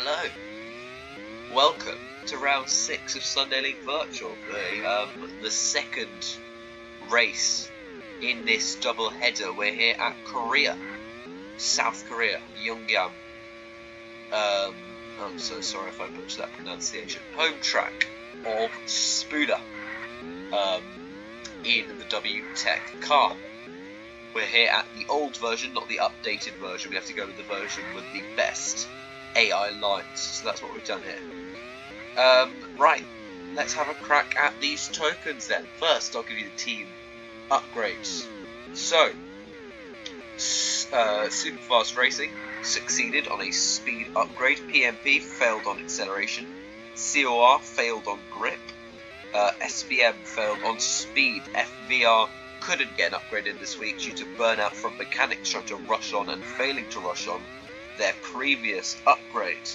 Hello, welcome to round 6 of Sunday League Virtual, the second race in this double header. We're here at Korea, South Korea, Yongyang. I'm so sorry if I butchered that pronunciation. Home track of Spuda in the W-Tech car. We're here at the old version, not the updated version. We have to go with the version with the best AI lines, so that's what we've done here. Right, let's have a crack at these tokens then. First, I'll give you the team upgrades. So, Superfast Racing succeeded on a speed upgrade. PMP failed on acceleration. COR failed on grip. SBM failed on speed. FVR couldn't get an upgrade in this week due to burnout from mechanics trying to rush on and failing to rush on their previous upgrade.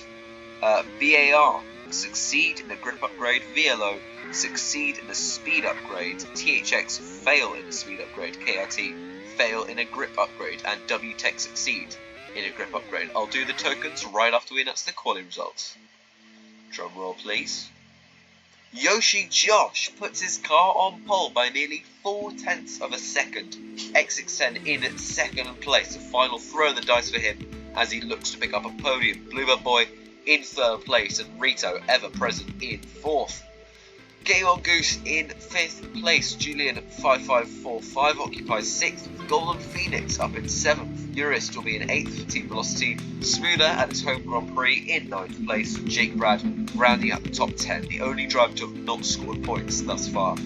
VAR succeed in a grip upgrade. VLO succeed in a speed upgrade. THX fail in a speed upgrade. KRT fail in a grip upgrade. And WTech succeed in a grip upgrade. I'll do the tokens right after we announce the quality results. Drum roll, please. Yoshi Josh puts his car on pole by nearly 0.4 of a second. X610 in second place. A final throw of the dice for him as he looks to pick up a podium. Bluebird Boy in third place and Rito ever present in fourth. Game on Goose in fifth place. Julian 5545 occupies sixth with Golden Phoenix up in seventh. Urist will be in eighth for Team Velocity. Smoother at his home Grand Prix in ninth place. Jake Brad rounding out the top 10, the only driver to have not scored points thus far.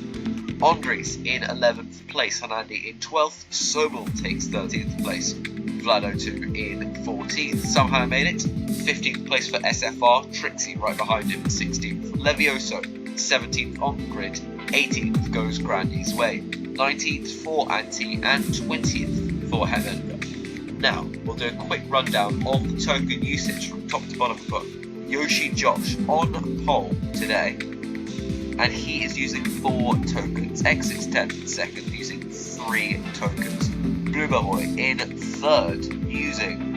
Andres in 11th place. Hanandi in 12th. Sobel takes 13th place. Vlado2 in 14th. Somehow made it. 15th place for SFR. Trixie right behind him in 16th. Levioso 17th on the grid. 18th goes Grandy's way. 19th for Anti and 20th for Heaven. Now we'll do a quick rundown of the token usage from top to bottom. We've got Yoshi Josh on pole today, and he is using 4 tokens. X610 in second using 3 tokens. Bluebird Boy in third using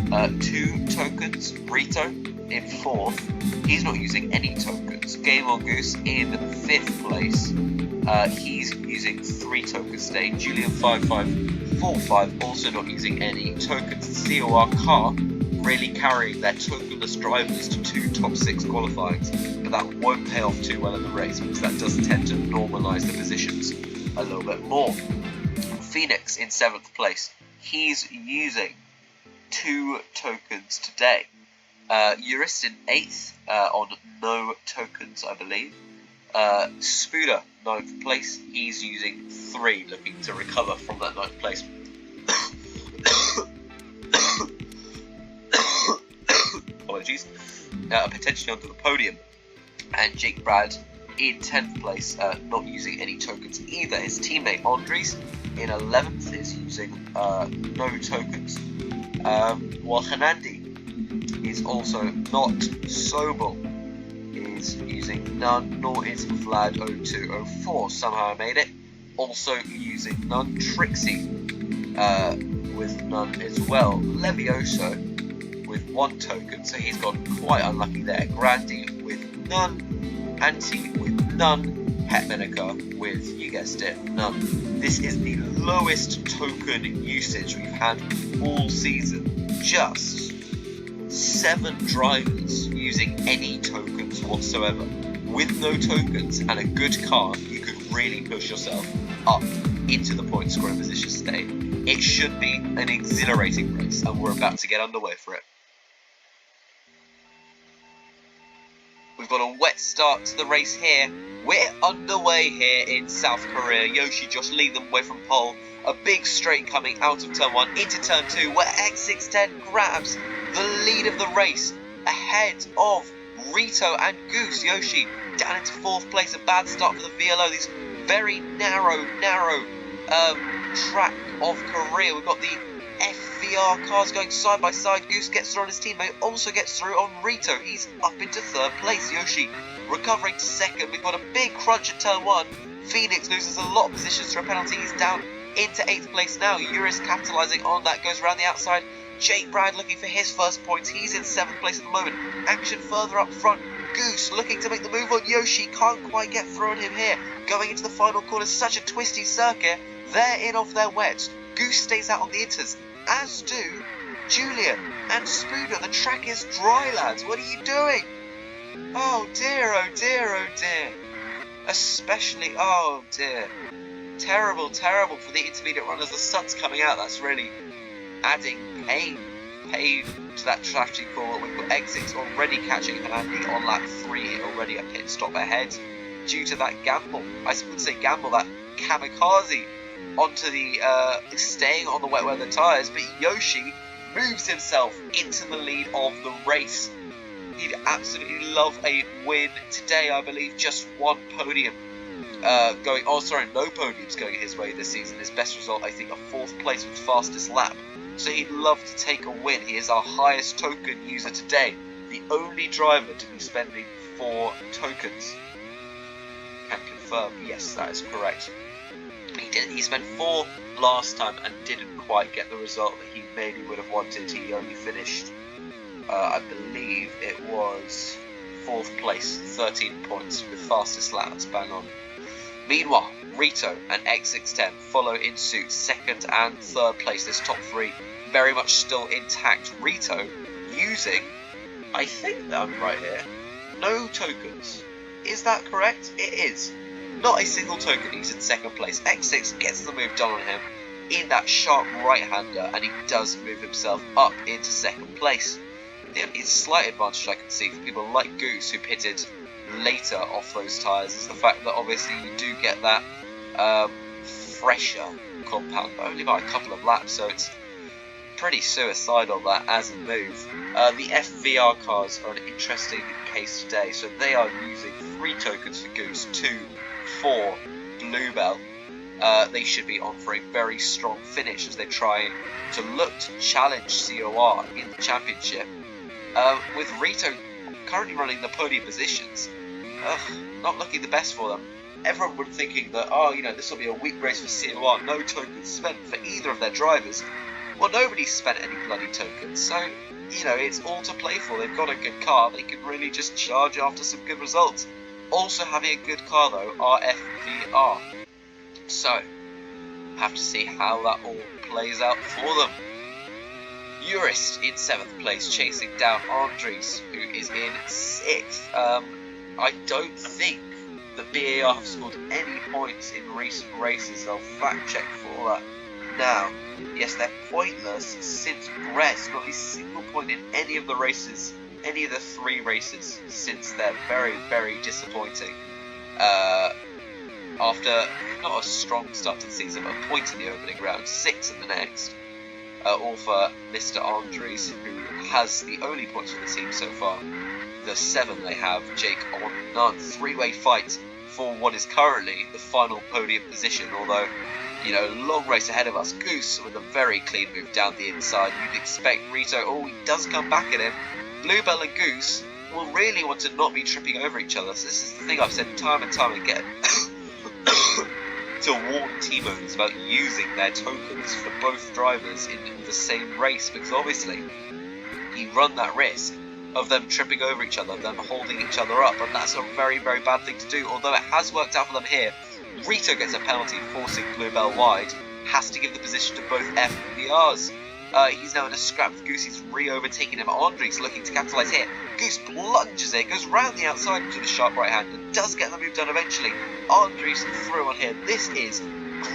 2 tokens. Rito in fourth, he's not using any tokens. Game on Goose in 5th place, he's using 3 tokens today. Julian 5545 also not using any tokens. COR car really carrying their tokenless drivers to 2 top 6 qualifyings, but that won't pay off too well in the race because that does tend to normalise the positions a little bit more. Phoenix in 7th place, he's using 2 tokens today. Urist in 8th on no tokens, I believe. Spuda 9th place, he's using 3, looking to recover from that 9th place. Apologies. Potentially onto the podium. And Jake Brad in 10th place, not using any tokens either. His teammate Andres in 11th is using no tokens. While Hanandi is also not. Sobel is using none, nor is Vlad 0204. Somehow I made it. Also using none. Trixie with none as well. Levioso with 1 token, so he's gone quite unlucky there. Grandy with none. Anti with none. Hetmanica with, you guessed it, none. This is the lowest token usage we've had all season. Just 7 drivers using any tokens whatsoever. With no tokens and a good car, you could really push yourself up into the point scoring positions today. It should be an exhilarating race, and we're about to get underway for it. We've got a wet start to the race here. We're underway here in South Korea. Yoshi Josh lead them away from pole. A big straight coming out of turn 1 into turn 2, where X610 grabs the lead of the race ahead of Rito and Goose. Yoshi down into 4th place. A bad start for the VLO. These very narrow track of Korea. We've got the FVR cars going side by side. Goose gets through on his teammate, also gets through on Rito. He's up into 3rd place. Yoshi recovering to 2nd. We've got a big crunch at turn 1. Phoenix loses a lot of positions through a penalty. He's down into 8th place now. Urist capitalising on that, goes around the outside. Jake Brad looking for his first points. He's in 7th place at the moment. Action further up front. Goose looking to make the move on Yoshi. Can't quite get through on him here. Going into the final corner, such a twisty circuit. They're in off their wets. Goose stays out on the inters, as do Julian and Spooner. The track is dry, lads. What are you doing? Oh dear, oh dear, oh dear. Especially, oh dear. Terrible, terrible for the intermediate runners. The sun's coming out. That's really adding pain to that strategy call. We've got exits already catching Andy on lap 3, already a pit stop ahead due to that gamble. I wouldn't say gamble, that kamikaze onto the staying on the wet weather tyres, but Yoshi moves himself into the lead of the race. He'd absolutely love a win today. I believe just one podium no podiums going his way this season. His best result, I think, a 4th place with fastest lap. So he'd love to take a win. He is our highest token user today, the only driver to be spending 4 tokens. Can confirm, yes, that is correct. He spent 4 last time and didn't quite get the result that he maybe would have wanted. He only finished, I believe it was 4th place, 13 points with fastest laps, bang on. Meanwhile, Rito and X610 follow in suit, 2nd and 3rd place. This top 3 very much still intact. Rito using, I think that I'm right here, no tokens. Is that correct? It is. Not a single token. He's in 2nd place. X6 gets the move done on him in that sharp right-hander, and he does move himself up into 2nd place. The only slight advantage I can see for people like Goose, who pitted later off those tyres, is the fact that obviously you do get that fresher compound, but only by a couple of laps, so it's pretty suicidal that as a move. The FVR cars are an interesting case today, so they are using 3 tokens for Goose, 2 for Bluebell. They should be on for a very strong finish as they try to look to challenge COR in the championship. With Rito currently running the podium positions, not looking the best for them. Everyone would be thinking that, this will be a weak race for COR, no tokens spent for either of their drivers. Well, nobody's spent any bloody tokens, so, it's all to play for. They've got a good car, they can really just charge after some good results. Also having a good car, though, are FVR. So, have to see how that all plays out for them. Urist in 7th place, chasing down Andres, who is in 6th. I don't think the BAR have scored any points in recent races. I'll fact check for that now. Yes, they're pointless since Brest. Not a single point in any of the races, any of the 3 races since. They're very, very disappointing. After not a strong start to the season, but a point in the opening round, 6 in the next. All for Mr. Andres, who has the only points for the team so far. The 7 they have, Jake on none. 3-way fight for what is currently the final podium position, although, long race ahead of us. Goose with a very clean move down the inside. You'd expect Rito, he does come back at him. Bluebell and Goose will really want to not be tripping over each other. So this is the thing I've said time and time again. To warn team owners about using their tokens for both drivers in the same race, because obviously you run that risk of them tripping over each other, them holding each other up, and that's a very, very bad thing to do. Although it has worked out for them here, Rito gets a penalty forcing Bluebell wide, has to give the position to both F and VRs. He's now in a scrap with Goose. He's re-overtaking him. Andres looking to capitalise here. Goose plunges it, goes round the outside into the sharp right hand, and does get the move done eventually. Andres through on here. This is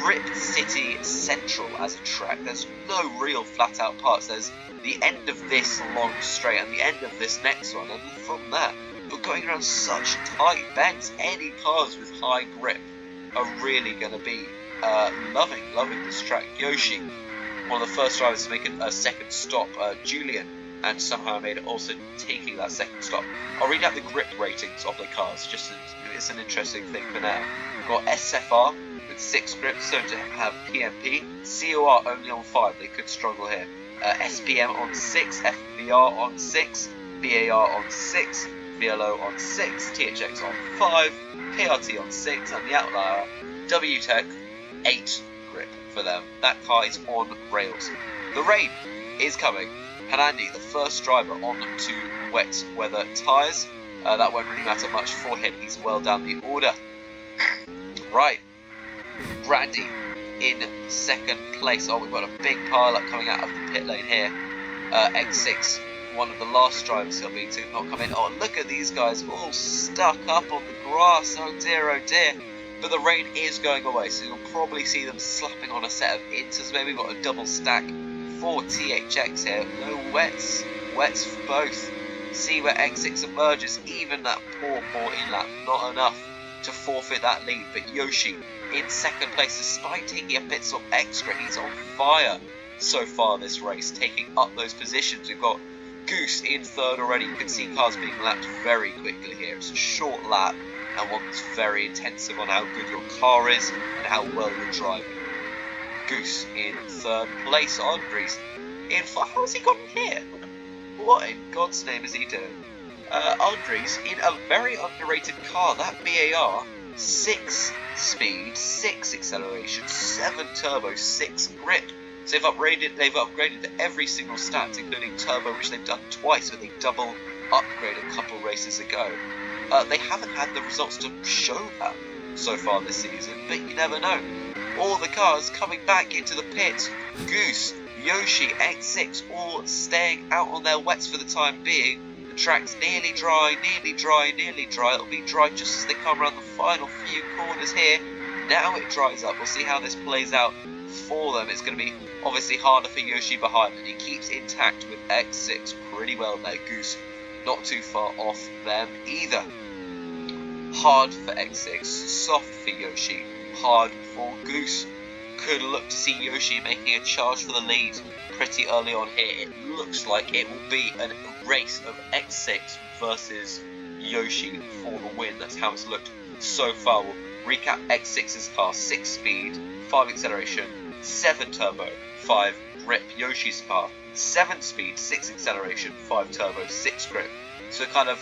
Grip City Central as a track. There's no real flat out parts. There's the end of this long straight and the end of this next one, and from that, but going around such tight bends, any cars with high grip are really going to be loving this track. Yoshi, one of the first drivers to make a second stop, Julian, and somehow made it also taking that second stop. I'll read out the grip ratings of the cars, just it's an interesting thing for now. We've got SFR with 6 grips, so to have PMP, COR only on 5, they could struggle here. SPM on 6, FVR on 6, BAR on 6, VLO on 6, THX on 5, KRT on 6, and the outlier, WTEC, 8 grip for them. That car is on rails. The rain is coming. Panandi, the first driver on to wet weather tyres. That won't really matter much for him. He's well down the order. Right. Brandy in second place. Oh, we've got a big pile-up coming out of the pit lane here. X6, one of the last drivers he'll be to not come in. Oh, look at these guys all stuck up on the grass. Oh dear, oh dear. But the rain is going away, so you'll probably see them slapping on a set of inters. Maybe we've got a double stack for THX here. No wets. Wets for both. See where X6 emerges. Even that poor in-lap. Not enough to forfeit that lead. But Yoshi in second place, despite taking a pit stop extra. He's on fire so far this race, taking up those positions. We've got Goose in third already. You can see cars being lapped very quickly here. It's a short lap and one that's very intensive on how good your car is and how well you're driving. Goose in third place. Andres in fourth. How has he gotten here? What in God's name is he doing? Andres in a very underrated car. That BAR, 6 speed, 6 acceleration, 7 turbo, 6 grip. So they've upgraded to every single stat, including turbo, which they've done twice with a double upgrade a couple races ago. They haven't had the results to show that so far this season, but you never know. All the cars coming back into the pits. Goose, Yoshi, X6, all staying out on their wets for the time being. The track's nearly dry, nearly dry, nearly dry. It'll be dry just as they come around the final few corners here. Now it dries up. We'll see how this plays out for them. It's going to be obviously harder for Yoshi behind, and he keeps intact with X6 pretty well there. Goose not too far off them either. Hard for X6, soft for Yoshi, hard for Goose. Could look to see Yoshi making a charge for the lead pretty early on here. It looks like it will be a race of X6 versus Yoshi for the win. That's how it's looked so far. We'll recap X6's car: 6 speed, 5 acceleration, 7 turbo, 5 grip. Yoshi's car: 7 speed, 6 acceleration, 5 turbo, 6 grip. So kind of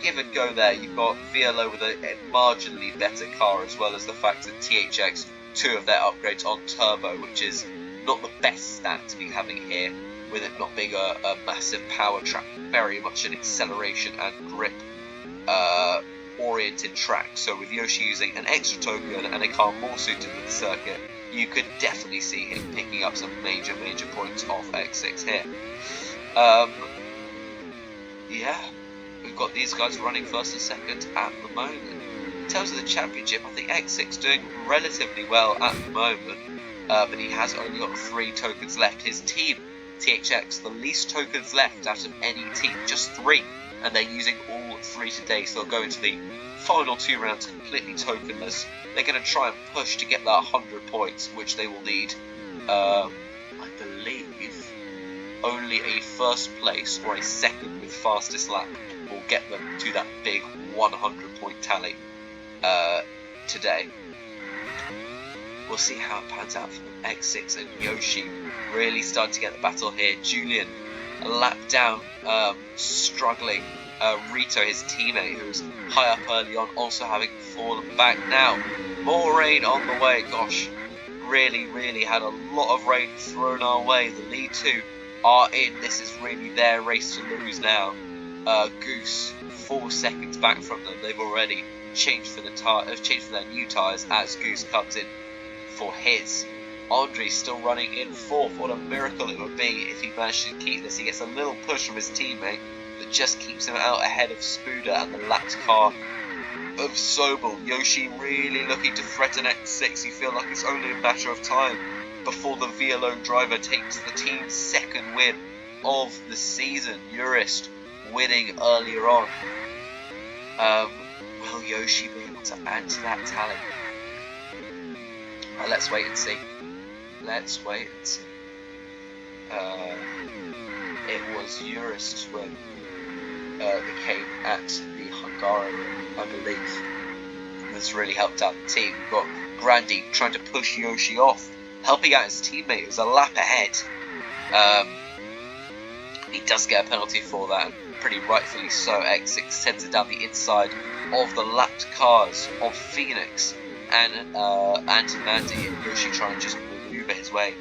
give and go there. You've got VLO with a marginally better car, as well as the fact that THX, 2 of their upgrades on turbo, which is not the best stat to be having here, with it not being a massive power track, very much an acceleration and grip oriented track. So with Yoshi using an extra token and a car more suited for the circuit, you could definitely see him picking up some major points off X6 here. Yeah, we've got these guys running first and second at the moment. In terms of the championship, I think X6 doing relatively well at the moment, but he has only got 3 tokens left. His team, THX, the least tokens left out of any team, just 3, and they're using all 3 today, so they'll go into the final 2 rounds completely tokenless. They're going to try and push to get that 100 points, which they will need, I believe, only a first place or a second with fastest lap will get them to that big 100 point tally today. We'll see how it pans out for them. X6 and Yoshi really starting to get the battle here. Julian a lap down, struggling. Rito, his teammate, who was high up early on, also having fallen back now. More rain on the way. Gosh, really had a lot of rain thrown our way. The lead 2 are in. This is really their race to lose now. Goose 4 seconds back from them. They've already changed for their new tyres as Goose comes in for his. Andre's still running in 4th. What a miracle it would be if he managed to keep this. He gets a little push from his teammate that just keeps him out ahead of Spuda and the lapped car of Sobel. Yoshi really looking to threaten X6. You feel like it's only a matter of time before the VLO driver takes the team's 2nd win of the season. Urist winning earlier on. Will Yoshi be able to add to that tally? Well, let's wait and see. Let's wait and see. It was Urist when they came at the Hungaroring, I believe. That's really helped out the team. We've got Grandy trying to push Yoshi off, helping out his teammate who's a lap ahead. He does get a penalty for that, and pretty rightfully so. X6 sends it down the inside of the lapped cars of Phoenix and Mandy, and Yoshi trying to just maneuver his way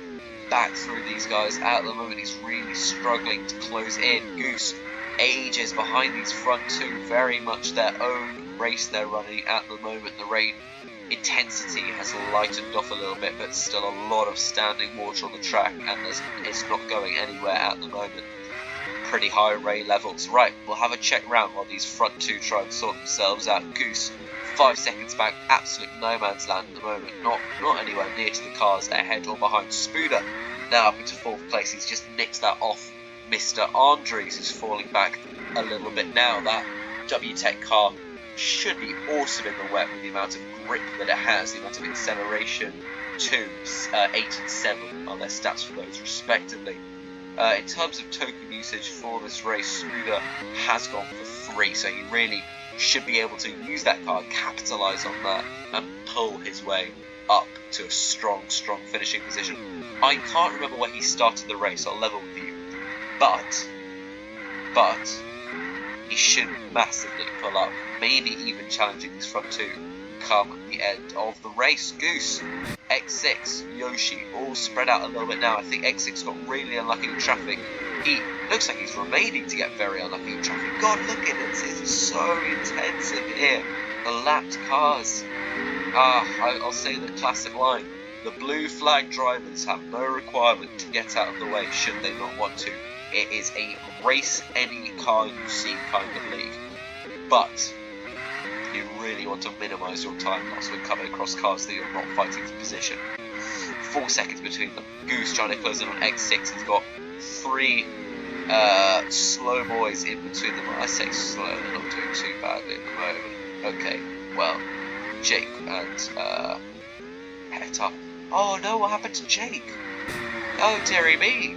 back through these guys. At the moment, he's really struggling to close in. Goose ages behind these front two, very much their own race they're running at the moment. The rain intensity has lightened off a little bit, but still a lot of standing water on the track, and it's not going anywhere at the moment. Pretty high rain levels. Right, we'll have a check round while these front two try and sort themselves out. Goose, 5 seconds back, absolute no man's land at the moment. Not anywhere near to the cars ahead or behind. Spooner now up into 4th place. He's just nicked that off Mr. Andres, who's falling back a little bit now. That WTEC car should be awesome in the wet with the amount of grip that it has, the amount of acceleration. 2, 8 and 7 are their stats for those respectively. In terms of token usage for this race, Spooner has gone for 3, so he really should be able to use that car, capitalise on that, and pull his way up to a strong finishing position. I can't remember where he started the race, I'll level with you, but he should massively pull up, maybe even challenging these front two come the end of the race. Goose, X6, Yoshi, all spread out a little bit now. I think X6 got really unlucky with traffic. He looks like he's remaining to get very unlucky with traffic. God, look at this. It's so intense in here. The lapped cars. I'll say the classic line. The blue flag drivers have no requirement to get out of the way should they not want to. It is a race any car you see kind of league. But you really want to minimise your time loss when coming across cars that you're not fighting for position. 4 seconds between them. Goose trying to close in on X6. He's got 3 slow boys in between them. I say slow, they're not doing too badly at the moment. Okay, well, Jake and Hector. Oh no, what happened to Jake? Oh dearie me.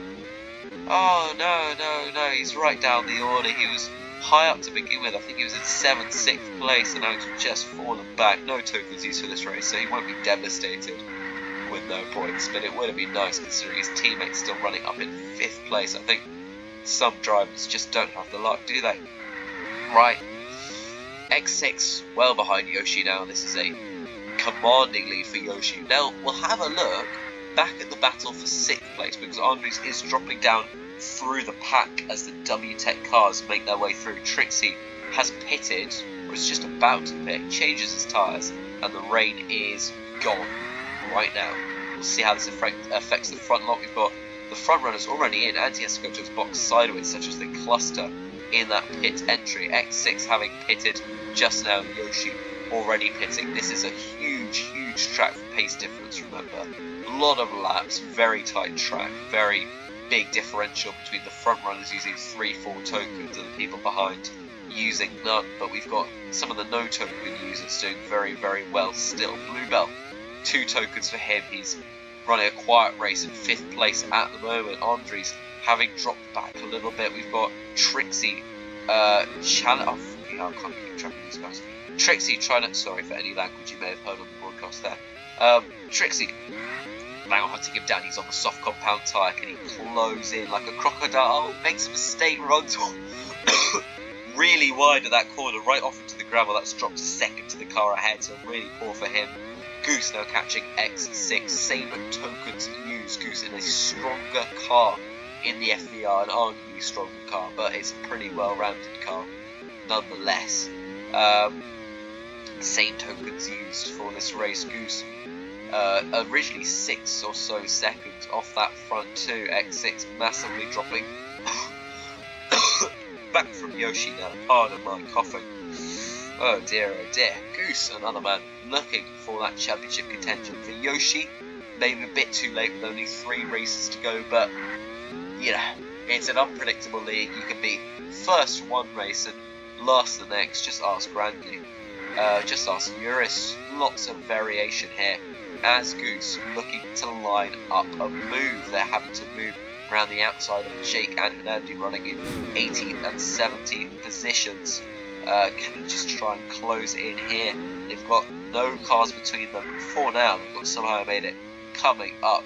Oh no, he's right down the order. He was high up to begin with. I think he was in 7th, 6th place, and now he's just fallen back. No tokens used for this race, so he won't be devastated with no points, but it would have been nice considering his teammates still running up in 5th place. I think some drivers just don't have the luck, do they? Right, X6 well behind Yoshi now. This is a commanding lead for Yoshi. Now we'll have a look back at the battle for 6th place, because Andres is dropping down through the pack as the WTEC cars make their way through. Trixie has pitted, or is just about to pit, changes his tyres, and the rain is gone right now. We'll see how this affects the front lot. We've got the front runners already in. Anti has to go to his box sideways, such as the cluster in that pit entry. X6 having pitted just now, Yoshi already pitting. This is a huge track for pace difference, remember. A lot of laps, very tight track, very big differential between the front runners using 3-4 tokens and the people behind using none, but we've got some of the no token users doing very well still. Bluebell, 2 tokens for him. He's running a quiet race in 5th place at the moment. Andres having dropped back a little bit. We've got Trixie I can't keep track of these guys. Trixie trying to, sorry for any language you may have heard on the broadcast there. Trixie now hunting him down. He's on the soft compound tyre. Can he close in like a crocodile? Makes a mistake, runs really wide at that corner, right off into the gravel. That's dropped a second to the car ahead, so really poor for him. Goose now catching X6. Same tokens used. Goose in a stronger car in the FVR, an arguably stronger car, but it's a pretty well-rounded car nonetheless. Same tokens used for this race. Goose originally 6 or so seconds off that front two. X6 massively dropping back from Yoshi now. Pardon my coughing. Oh dear. Goose, another man looking for that championship contention. For Yoshi, maybe a bit too late with only 3 races to go, but you know, it's an unpredictable league. You can be first one race and last the next. Just ask Randy. Just ask Eurus. Lots of variation here. As Goose looking to line up a move. They're having to move around the outside of Jake and Andy, running in 18th and 17th positions. Can he just try and close in here? They've got no cars between them for now. They've got somehow made it coming up.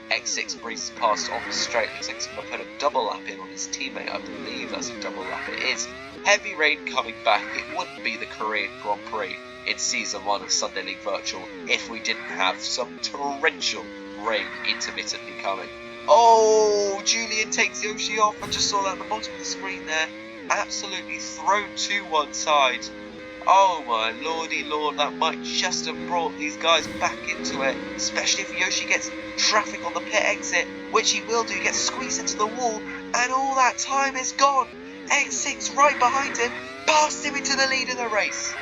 X6 breezes past on the straight. Looks like he's going to put a double lap in on his teammate. I believe that's a double lap. It is. Heavy rain coming back. It wouldn't be the Korean Grand Prix in Season 1 of Sunday League Virtual if we didn't have some torrential rain intermittently coming. Oh, Julian takes Yoshi off. I just saw that at the bottom of the screen there. Absolutely thrown to one side. Oh my lordy lord, that might just have brought these guys back into it. Especially if Yoshi gets traffic on the pit exit, which he will do. He gets squeezed into the wall, and all that time is gone. X6 right behind him, passed him into the lead of the race.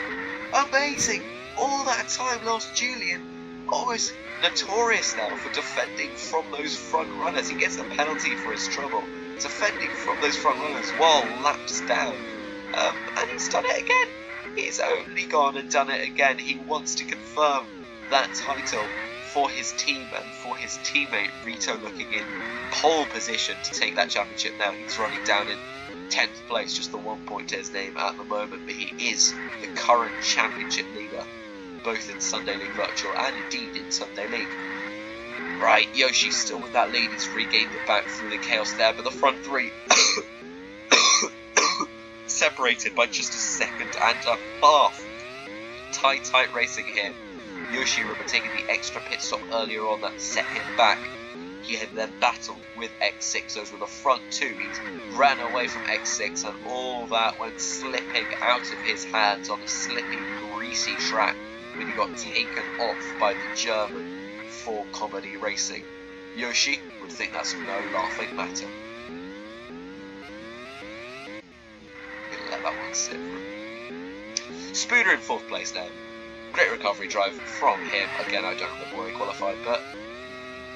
Amazing. All that time lost. Julian, almost notorious now for defending from those front runners. He gets a penalty for his trouble, defending from those front runners while laps down. And he's done it again. He's only gone and done it again. He wants to confirm that title for his team and for his teammate Rito, looking in pole position to take that championship now. He's running down in 10th place, just the 1 point to his name at the moment, but he is the current championship leader, both in Sunday League Virtual and indeed in Sunday League. Right, Yoshi still with that lead. He's regained it back through the chaos there, but the front three separated by just a second and a half. Tight racing here. Yoshi, remember, taking the extra pit stop earlier on that set him back. He had then battled with X6. Those were the front two. He ran away from X6, and all that went slipping out of his hands on a slippy, greasy track when he got taken off by the German for Comedy Racing. Yoshi would think that's no laughing matter. We'll let that one sit for him. Spooner in 4th place now. Great recovery drive from him. Again, I don't remember where he qualified, but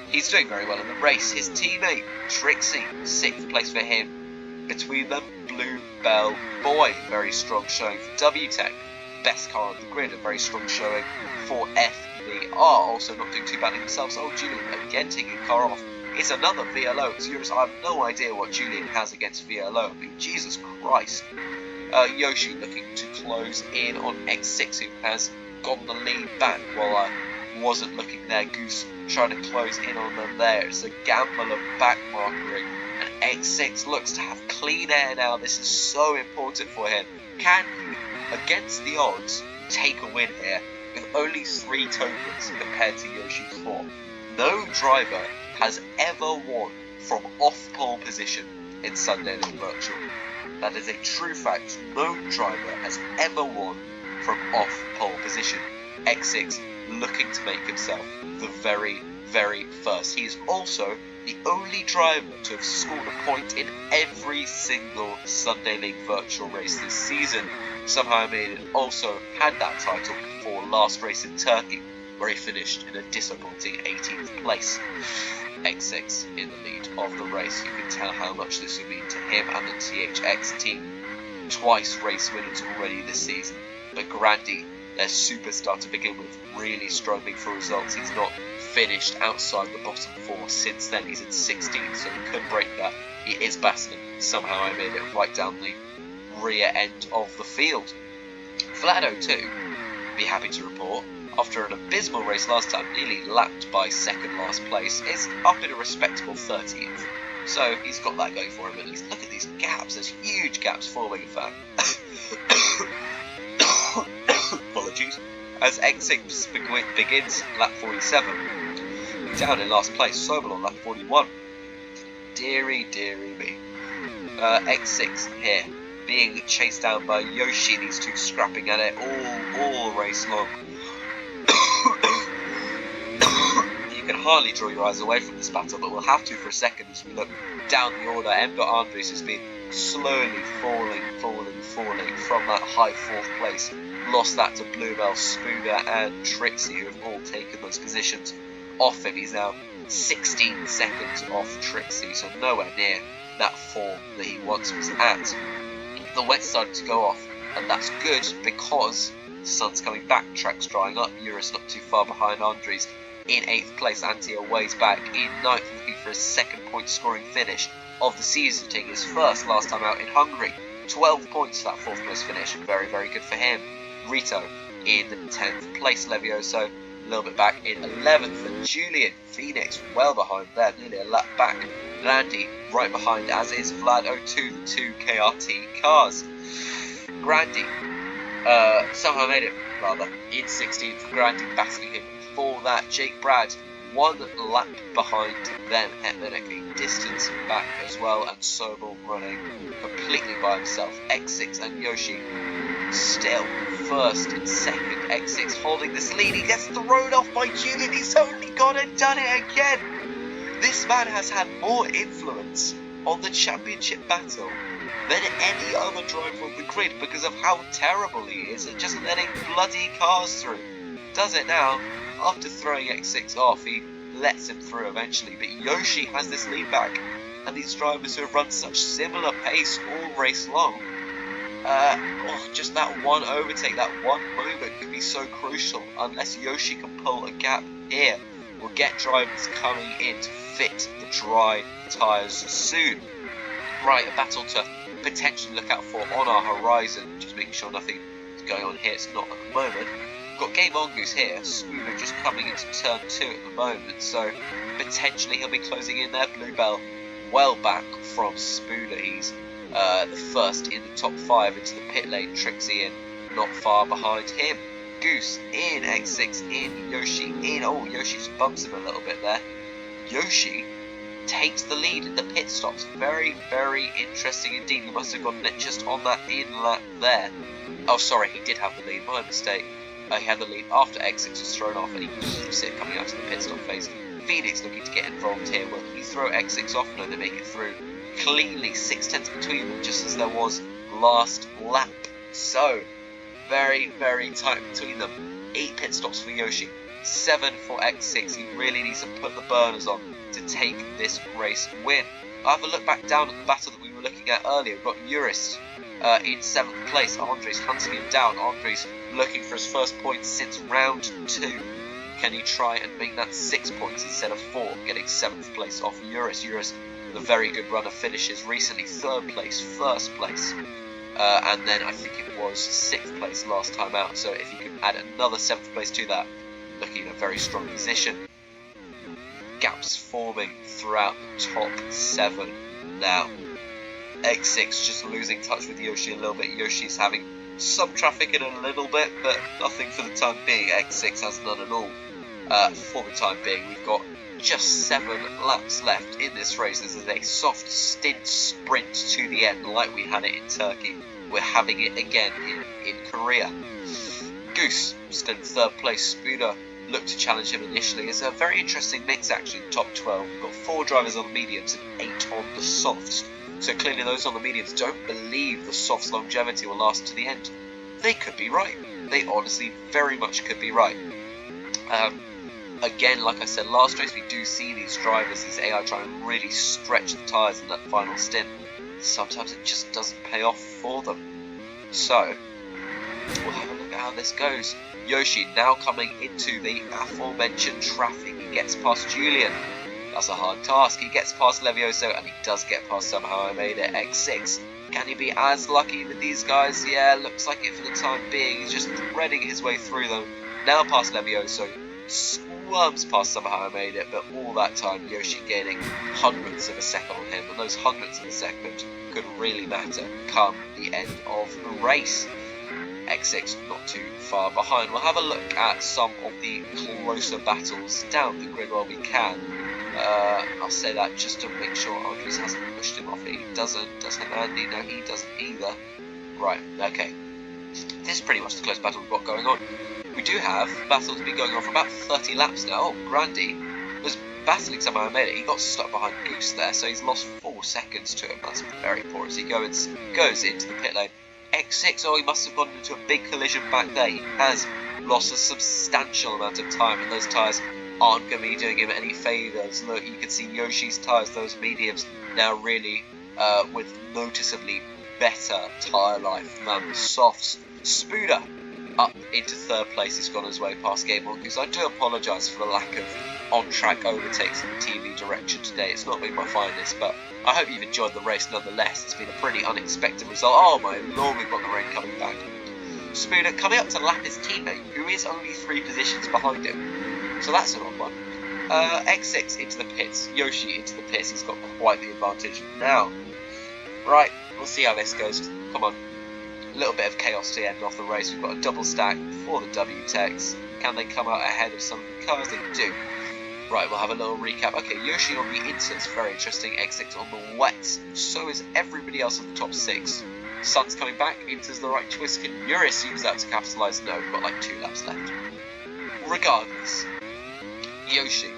he's doing very well in the race. His teammate, Trixie, 6th place for him. Between them, Blue Bell Boy, very strong showing for W-Tech. Best car on the grid, a very strong showing for FVR. Also not doing too badly themselves. Oh, Julian again taking a car off. It's another VLO. It's yours. I have no idea what Julian has against VLO. I mean, Jesus Christ. Yoshi looking to close in on X6, who has gotten the lead back while I wasn't looking there. Goose trying to close in on them there. It's a gamble of back markering, and X6 looks to have clean air now. This is so important for him. Can he, against the odds, take a win here with only 3 tokens compared to Yoshi's 4? No driver has ever won from off pole position in Sunday League Virtual. That is a true fact. No driver has ever won from off pole position. X6 looking to make himself the very, very first. He is also the only driver to have scored a point in every single Sunday League Virtual race this season. Somehow I made it also had that title before last race in Turkey, where he finished in a disappointing 18th place. X6 in the lead of the race. You can tell how much this will mean to him and the THX team. Twice race winners already this season, but Grandi, their superstar to begin with, really struggling for results. He's not finished outside the bottom 4 since then. He's in 16th, so he could break that. He is battling. Somehow I made it right down the rear end of the field. Vlado too, be happy to report, after an abysmal race last time, nearly lapped by second last place, is up in a respectable 13th. So he's got that going for him at least. Look at these gaps, there's huge gaps forming, in fact. Apologies. As X6 begins lap 47, down in last place, Sobel on lap 41. Deary me. X6 here, being chased down by Yoshi, these two scrapping at it all race long. You can hardly draw your eyes away from this battle, but we'll have to for a second as we look down the order. Ember Andres has been slowly falling from that high 4th place. Lost that to Bluebell, Spooner and Trixie, who have all taken those positions off him. He's now 16 seconds off Trixie, so nowhere near that form that he once was at. The wet's started to go off, and that's good because the sun's coming back, track's drying up. Eurus not too far behind Andres in 8th place. Antia ways back in 9th, looking for his 2nd point scoring finish of the season, taking his first last time out in Hungary. 12 points for that 4th place finish, very, very good for him. Rito in 10th place, Levioso a little bit back in 11th, and Julian Phoenix well behind there, nearly a lap back. Landy right behind, as is Vlad 02, the 2 KRT cars. Grandi somehow made it, rather, in 16th. Grandi battling him for that. Jake Brad 1 lap behind them. Hetmanik a distance back as well, and Sobel running completely by himself. X6 and Yoshi still first and second. X6 holding this lead. He gets thrown off by Julian. He's only gone and done it again. This man has had more influence on the championship battle than any other driver on the grid because of how terrible he is at just letting bloody cars through. Does it now. After throwing X6 off, he lets him through eventually, but Yoshi has this lead back, and these drivers who have run such similar pace all race long, just that one overtake, that one moment could be so crucial. Unless Yoshi can pull a gap here, we'll get drivers coming in to fit the dry tyres soon. Right, a battle to potentially look out for on our horizon, just making sure nothing is going on here. It's not at the moment. We've got Game Mongoose here, Spooner just coming into turn 2 at the moment, so potentially he'll be closing in there. Bluebell well back from Spooner. He's the first in the top 5 into the pit lane. Trixie in, not far behind him. Goose in, X6 in, Yoshi in. Oh, Yoshi just bumps him a little bit there. Yoshi takes the lead in the pit stops. Very, very interesting indeed. He must have gotten it just on that in lap there. Oh, sorry, he did have the lead. My mistake. He had the lead after X6 was thrown off, and he keeps it coming out of the pit stop phase. Phoenix looking to get involved here. Will he throw X6 off? No, they make it through cleanly. 6 tenths between them, just as there was last lap. So, very, very tight between them. 8 pit stops for Yoshi. 7 for X6. He really needs to put the burners on to take this race win. I'll have a look back down at the battle that we were looking at earlier. We've got Urist in 7th place. Andres hunting him down. Andres looking for his first point since round 2. Can he try and make that 6 points instead of 4, getting 7th place off Urist? Urist with a very good runner, finishes recently 3rd place, 1st place, and then I think it was 6th place last time out. So if you can add another 7th place to that, looking in a very strong position. Gaps forming throughout the top 7 now. X6 just losing touch with Yoshi a little bit. Yoshi's having some traffic in a little bit, but nothing for the time being. X6 has none at all. For the time being, we've got just 7 laps left in this race. This is a soft stint sprint to the end, like we had it in Turkey. We're having it again in Korea. Goose still in 3rd place. Spooner looked to challenge him initially. It's a very interesting mix actually, top 12. We've got 4 drivers on the mediums and 8 on the softs. So clearly those on the mediums don't believe the softs' longevity will last to the end. They could be right. They honestly very much could be right. Again, like I said last race, we do see these drivers, these AI, try and really stretch the tyres in that final stint. Sometimes it just doesn't pay off for them. So, we'll have a look at how this goes. Yoshi now coming into the aforementioned traffic. He gets past Julian. That's a hard task. He gets past Levioso, and he does get past somehow. I made it. X6. Can he be as lucky with these guys? Yeah, looks like it for the time being. He's just threading his way through them. Now past Levioso. Squirms past somehow. I made it. But all that time, Yoshi gaining hundredths of a second on him. And those hundredths of a second could really matter come the end of the race. X6 not too far behind. We'll have a look at some of the closer battles down the grid while we can. I'll say that just to make sure Andres hasn't pushed him off. He doesn't. Doesn't Andy? No, he doesn't either. Right, okay. This is pretty much the close battle we've got going on. We do have battles been going on for about 30 laps now. Oh, Grandy was battling somehow. I made it. He got stuck behind Goose there, so he's lost 4 seconds to him. That's very poor as he goes into the pit lane. X6, oh, he must have gone into a big collision back there. He has lost a substantial amount of time, and those tyres aren't going to be doing him any favours. Look, you can see Yoshi's tyres, those mediums, now really with noticeably better tyre life than the softs. Spooner up into 3rd place. He's gone his way past Game Mongoose. I do apologise for the lack of on-track overtakes in the TV direction today. It's not been my finest, but I hope you've enjoyed the race nonetheless. It's been a pretty unexpected result. Oh my lord, we've got the rain coming back. Spooner coming up to lap his teammate, who is only 3 positions behind him. So that's an odd one. X6 into the pits. Yoshi into the pits. He's got quite the advantage now. Right, we'll see how this goes. Come on. A little bit of chaos to end off the race. We've got a double stack for the W-Techs. Can they come out ahead of some of the cars? They do. Right, we'll have a little recap. Okay, Yoshi on the inters, very interesting. X6 on the wets. So is everybody else in the top 6. Sun's coming back, inters the right twist. Can Eurus use that to capitalise? No, we've got like 2 laps left. Regardless, Yoshi,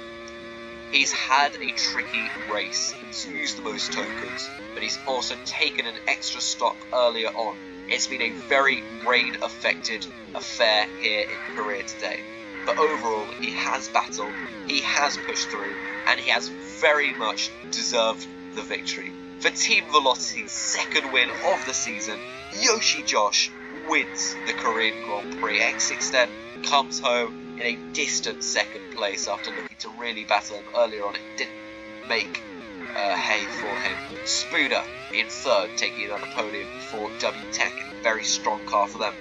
he's had a tricky race. He's used the most tokens, but he's also taken an extra stock earlier on. It's been a very rain-affected affair here in Korea today. But overall, he has battled, he has pushed through, and he has very much deserved the victory. For Team Velocity's second win of the season, Yoshi Josh wins the Korean Grand Prix. X6 then comes home in a distant second place after looking to really battle him earlier on. It didn't make hay for him. Spooner in third, taking another podium for W Tech. A very strong car for them.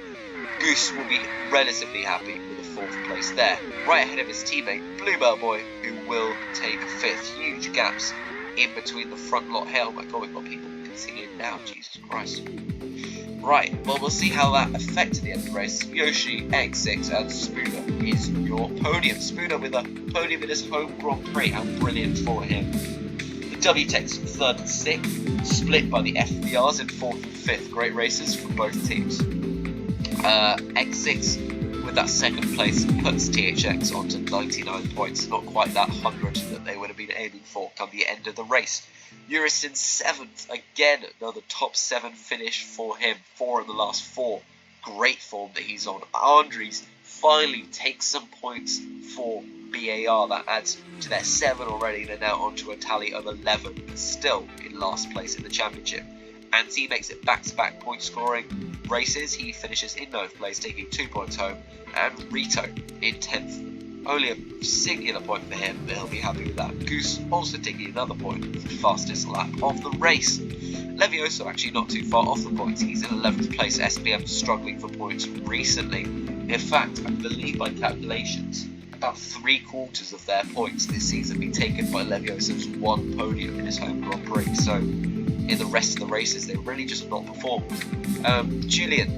Goose will be relatively happy with a 4th place there, right ahead of his teammate Bluebell Boy, who will take 5th. Huge gaps in between the front lot here. Oh my god, we've got people continuing now, Jesus Christ. Right, well, we'll see how that affected the end of the race. Yoshi, X6 and Spooner is your podium. Spooner with a podium in his home Grand Prix, how brilliant for him. The W-Tech's 3rd and 6th, split by the FBRs in 4th and 5th. Great races for both teams. X6 with that 2nd place puts THX onto 99 points, not quite that 100 that they would have been aiming for come the end of the race. Eurus in 7th, again another top 7 finish for him, 4 in the last 4. Great form that he's on. Andres finally takes some points for BAR, that adds to their 7 already. They're now onto a tally of 11, but still in last place in the championship. And he makes it back-to-back point scoring races. He finishes in 9th place, taking 2 points home, and Rito in 10th. Only a singular point for him, but he'll be happy with that. Goose also taking another point for the fastest lap of the race. Levioso actually not too far off the points. He's in 11th place. SBM struggling for points recently. In fact, I believe by calculations, about 3/4 of their points this season have been taken by Levioso's 1 podium in his home Grand Prix. So in the rest of the races, they've really just not performed. Julian,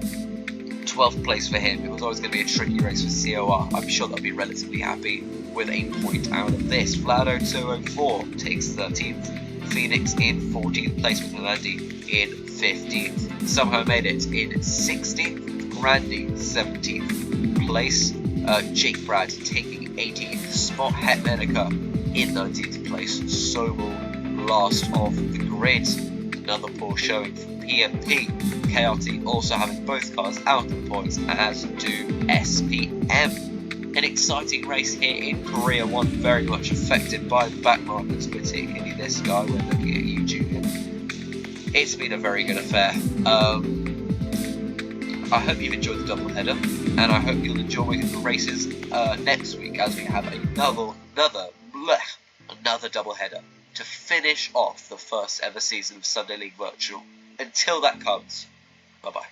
12th place for him. It was always going to be a tricky race for COR. I'm sure they'll be relatively happy with a point out of this. Vlado 204 takes 13th. Phoenix in 14th place with Andy in 15th. Somehow made it in 16th. Randy 17th place. Jake Brad taking 18th spot. Het Medica in 19th place. Sobel last of the grid. Another poor showing for PMP. KRT also having both cars out of the points, as do SPM. An exciting race here in Korea, one very much affected by the back markers, particularly this guy. We're looking at you, Julian. It's been a very good affair. I hope you've enjoyed the double header, and I hope you'll enjoy the races next week as we have another double header to finish off the first ever season of Sunday League Virtual. Until that comes, bye-bye.